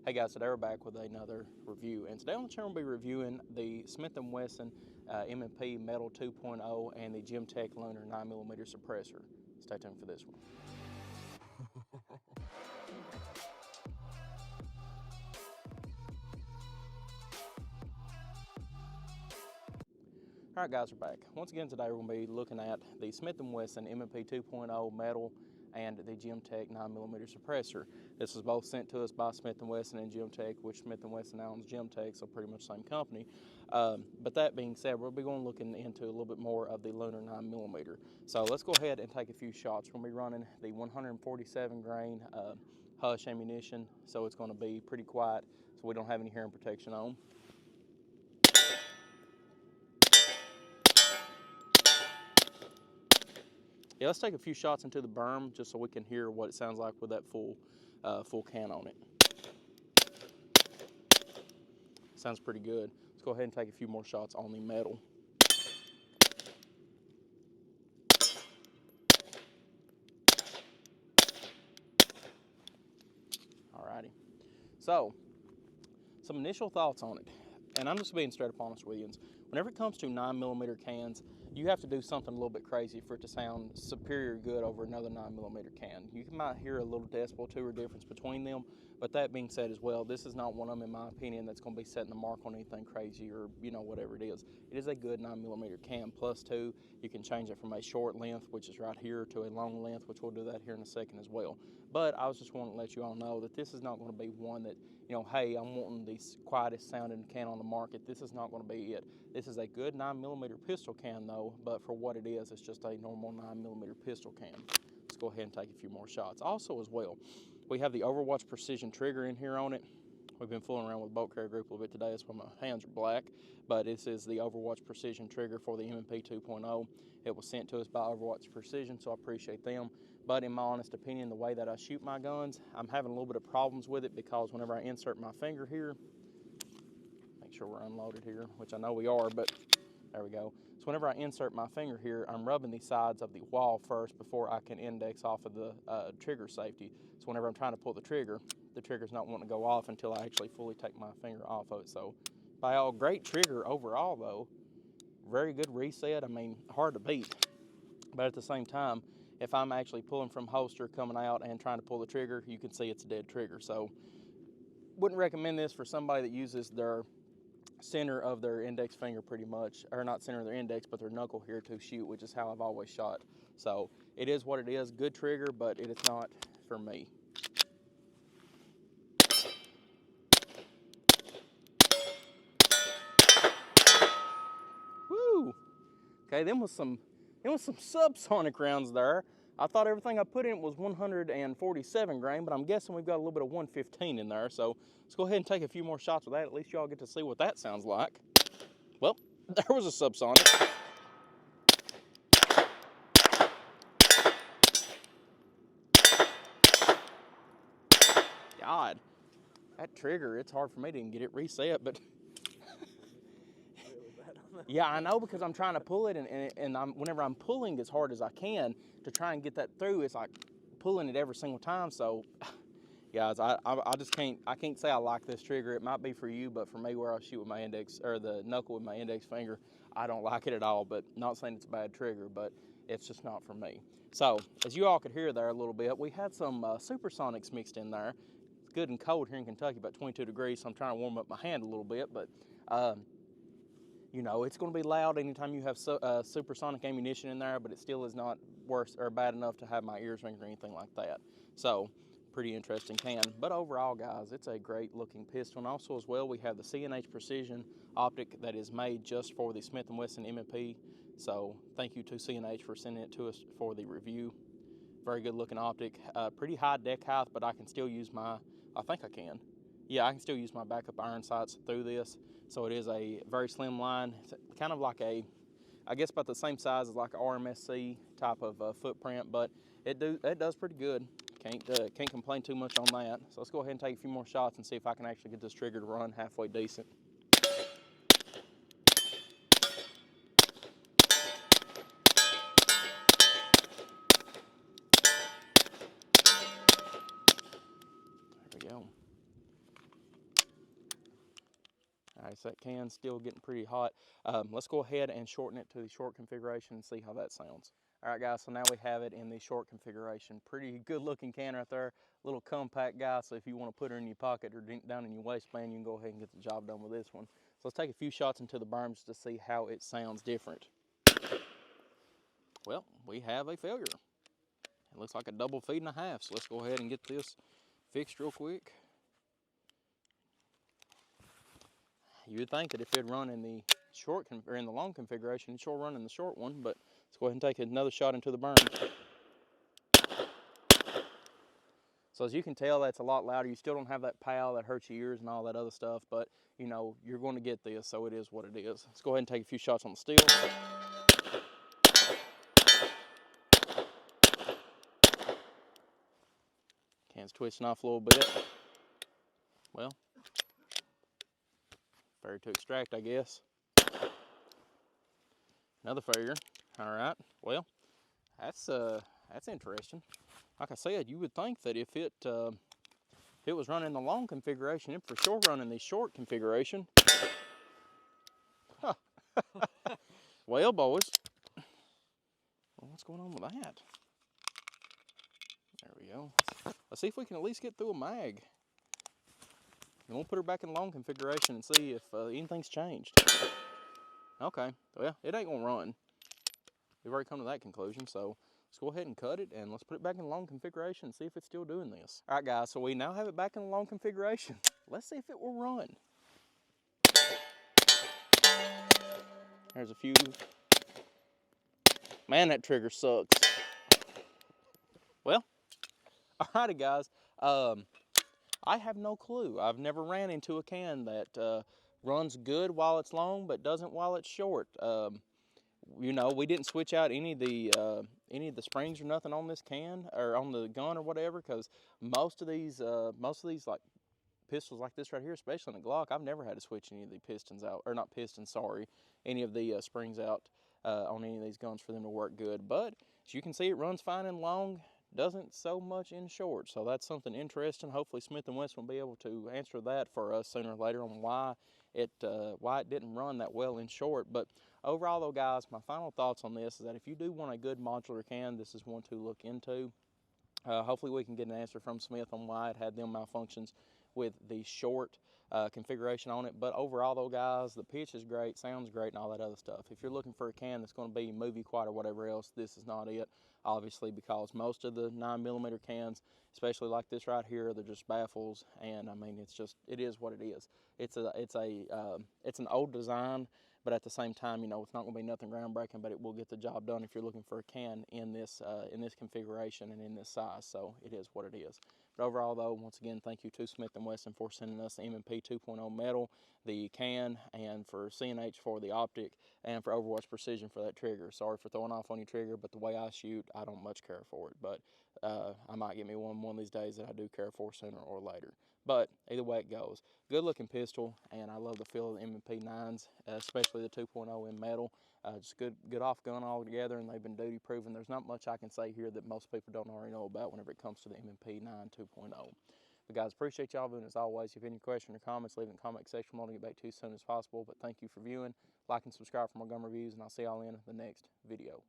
Hey guys, today we're back with another review, and today on the channel we'll be reviewing the Smith & Wesson M&P Metal 2.0 and the Gemtec Lunar 9mm suppressor. Stay tuned for this one. Alright guys, we're back. Once again today we're going to be looking at the Smith & Wesson M&P 2.0 metal and the Gemtec 9mm suppressor. This was both sent to us by Smith & Wesson and Gemtec, which Smith & Wesson now owns Gemtec, so pretty much the same company. But that being said, we'll be going looking into a little bit more of the Lunar 9mm. So let's go ahead and take a few shots. We're going to be running the 147 grain Hush ammunition, so it's going to be pretty quiet, so we don't have any hearing protection on. Yeah, let's take a few shots into the berm just so we can hear what it sounds like with that full can on it. Sounds pretty good. Let's go ahead and take a few more shots on the metal. Alrighty. So, some initial thoughts on it. And I'm just being straight up honest with you. Whenever it comes to 9mm cans, you have to do something a little bit crazy for it to sound superior good over another 9mm can. You might hear a little decibel or two difference between them, but that being said as well, this is not one of them, in my opinion, that's going to be setting the mark on anything crazy or, you know, whatever it is. It is a good 9mm can. Plus, too, you can change it from a short length, which is right here, to a long length, which we'll do that here in a second as well. But I was just wanting to let you all know that this is not going to be one that, you know, hey, I'm wanting the quietest sounding can on the market. This is not going to be it. This is a good 9mm pistol can though, but for what it is, it's just a normal 9mm pistol can. Let's go ahead and take a few more shots. Also as well, we have the Overwatch Precision trigger in here on it. We've been fooling around with the bolt carrier group a little bit today. That's why my hands are black, but this is the Overwatch Precision trigger for the M&P 2.0. It was sent to us by Overwatch Precision, so I appreciate them. But in my honest opinion, the way that I shoot my guns, I'm having a little bit of problems with it because whenever I insert my finger here, make sure we're unloaded here, which I know we are, but there we go. So whenever I insert my finger here, I'm rubbing the sides of the wall first before I can index off of the trigger safety. So whenever I'm trying to pull the trigger's not wanting to go off until I actually fully take my finger off of it. So by all, great trigger overall though. Very good reset. I mean, hard to beat. But at the same time, if I'm actually pulling from holster, coming out and trying to pull the trigger, you can see it's a dead trigger. So wouldn't recommend this for somebody that uses their center of their index finger pretty much, or not center of their index, but their knuckle here to shoot, which is how I've always shot. So it is what it is. Good trigger, but it is not for me. Woo! Okay, them was some subsonic rounds there. I thought everything I put in was 147 grain, but I'm guessing we've got a little bit of 115 in there. So let's go ahead and take a few more shots with that. At least y'all get to see what that sounds like. Well, there was a subsonic. God, that trigger, it's hard for me to even get it reset, but yeah, I know, because I'm trying to pull it, and whenever I'm pulling as hard as I can to try and get that through, it's like pulling it every single time. So, guys, I just can't say I like this trigger. It might be for you, but for me, where I shoot with my index, or the knuckle with my index finger, I don't like it at all. But not saying it's a bad trigger, but it's just not for me. So, as you all could hear there a little bit, we had some supersonics mixed in there. It's good and cold here in Kentucky, about 22 degrees, so I'm trying to warm up my hand a little bit, but you know, it's going to be loud anytime you have supersonic ammunition in there, but it still is not worse or bad enough to have my ears ring or anything like that. So, pretty interesting can. But overall, guys, it's a great looking pistol. And also as well, we have the C&H Precision optic that is made just for the Smith & Wesson M&P. So, thank you to C&H for sending it to us for the review. Very good looking optic. Pretty high deck height, but I can still use I think I can. Yeah, I can still use my backup iron sights through this. So it is a very slim line. It's kind of like I guess about the same size as like an RMSC type of footprint, but it does pretty good. Can't complain too much on that. So let's go ahead and take a few more shots and see if I can actually get this trigger to run halfway decent. There we go. Okay, so that can's still getting pretty hot. Let's go ahead and shorten it to the short configuration and see how that sounds. All right, guys, so now we have it in the short configuration. Pretty good looking can right there. Little compact guy, so if you want to put it in your pocket or down in your waistband, you can go ahead and get the job done with this one. So let's take a few shots into the berms to see how it sounds different. Well, we have a failure. It looks like a double feed and a half, so let's go ahead and get this fixed real quick. You would think that if it'd run in the short or in the long configuration, it'd sure run in the short one, but let's go ahead and take another shot into the berm. So as you can tell, that's a lot louder. You still don't have that pow that hurts your ears and all that other stuff, but you know, you're going to get this, so it is what it is. Let's go ahead and take a few shots on the steel. Can's twisting off a little bit. Well, failure to extract, I guess. Another failure. All right. Well, that's interesting. Like I said, you would think that if it was running the long configuration, it for sure running the short configuration. Huh. Well, boys, what's going on with that? There we go. Let's see if we can at least get through a mag. And we'll put her back in long configuration and see if anything's changed. Okay, well, it ain't gonna run. We've already come to that conclusion, so let's go ahead and cut it and let's put it back in long configuration and see if it's still doing this. All right, guys, so we now have it back in the long configuration. Let's see if it will run. There's a few. Man, that trigger sucks. Well, alrighty, guys. I have no clue. I've never ran into a can that runs good while it's long, but doesn't while it's short. You know, we didn't switch out any of the springs or nothing on this can or on the gun or whatever, because most of these like pistols like this right here, especially in the Glock, I've never had to switch any of the pistons out, or not pistons, sorry, any of the springs out on any of these guns for them to work good. But as you can see, it runs fine in long, doesn't so much in short. So that's something interesting. Hopefully Smith & Wesson will be able to answer that for us sooner or later on why it didn't run that well in short. But overall though, guys, my final thoughts on this is that if you do want a good modular can, this is one to look into. Hopefully we can get an answer from Smith on why it had them malfunctions with the short configuration on it. But overall though, guys, the pitch is great, sounds great, and all that other stuff. If you're looking for a can that's going to be movie quiet or whatever else, this is not it, obviously, because most of the 9mm cans, especially like this right here, they're just baffles, and I mean, it is what it is. It's an old design, but at the same time, you know, it's not going to be nothing groundbreaking, but it will get the job done if you're looking for a can in this configuration and in this size. So it is what it is. But overall, though, once again, thank you to Smith & Wesson for sending us the M&P 2.0 metal, the can, and for CNH for the optic, and for Overwatch Precision for that trigger. Sorry for throwing off on your trigger, but the way I shoot, I don't much care for it. But I might get me one of these days that I do care for sooner or later. But either way it goes, good looking pistol, and I love the feel of the M&P 9s, especially the 2.0 in metal. Just good off gun altogether, and they've been duty proven. There's not much I can say here that most people don't already know about whenever it comes to the M&P 9 2.0. But guys, appreciate y'all viewing as always. If you have any questions or comments, leave it in the comment section. I want to get back to you as soon as possible. But thank you for viewing. Like and subscribe for more gun reviews, and I'll see y'all in the next video.